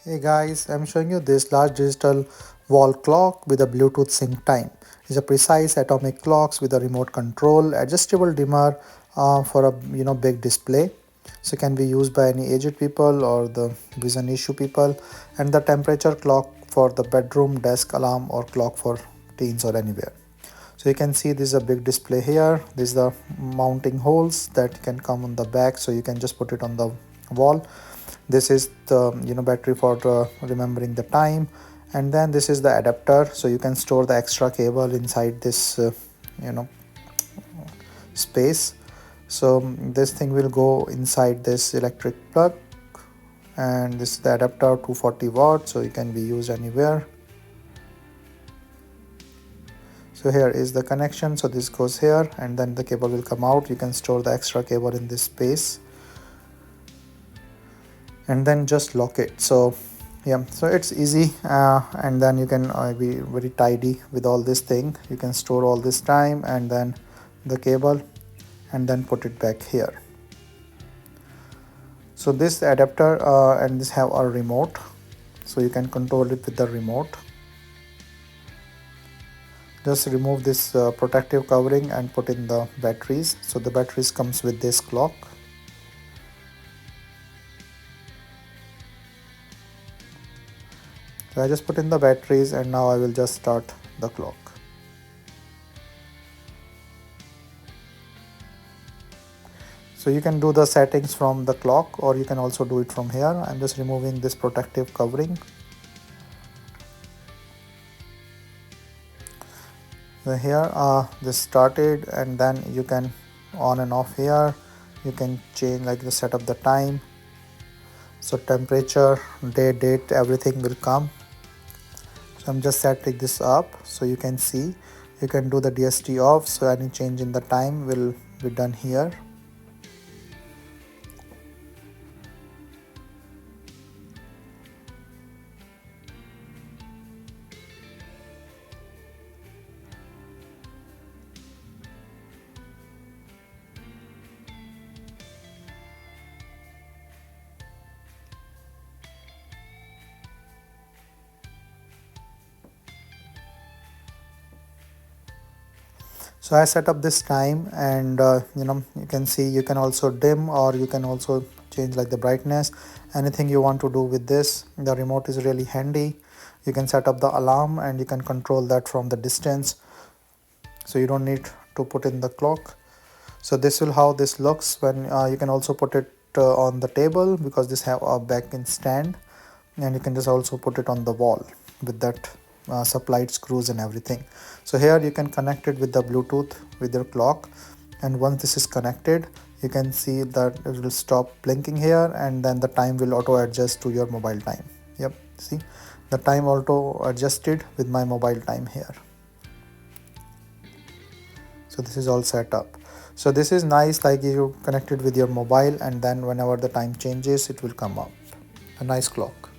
Hey guys, I'm showing you this large digital wall clock with a Bluetooth sync time. It's a precise atomic clocks with a remote control, adjustable dimmer for a big display. So it can be used by any aged people or the vision issue people, and the temperature clock for the bedroom, desk alarm or clock for teens or anywhere. So you can see this is a big display here. This is the mounting holes that can come on the back, so you can just put it on the wall. This is the battery for remembering the time, and then this is the adapter, so you can store the extra cable inside this you know space. So this thing will go inside this electric plug, and this is the adapter 240 watts, so it can be used anywhere. So here is the connection, so this goes here and then the cable will come out. You can store the extra cable in this space and then just lock it. So yeah, so it's easy, and then you can be very tidy with all this thing. You can store all this time and then the cable and then put it back here. So this adapter and this have a remote, so you can control it with the remote. Just remove this protective covering and put in the batteries. So the batteries comes with this clock. So I just put in the batteries and now I will just start the clock. So you can do the settings from the clock or you can also do it from here. I'm just removing this protective covering. So here this started, and then you can on and off here. You can change like the set up the time. So temperature, day, date, everything will come. So I'm just setting this up so you can see. You can do the DST off, so any change in the time will be done here. So I set up this time, and you can see you can also dim or you can also change like the brightness, anything you want to do with this. The remote is really handy. You can set up the alarm and you can control that from the distance, so you don't need to put in the clock. So this will how this looks when you can also put it on the table, because this have a back in stand, and you can just also put it on the wall with that supplied screws and everything. So here you can connect it with the Bluetooth with your clock, and once this is connected you can see that it will stop blinking here, and then the time will auto adjust to your mobile time. Yep, see the time auto adjusted with my mobile time here. So this is all set up. So this is nice, like you connect it with your mobile and then whenever the time changes it will come up. A nice clock.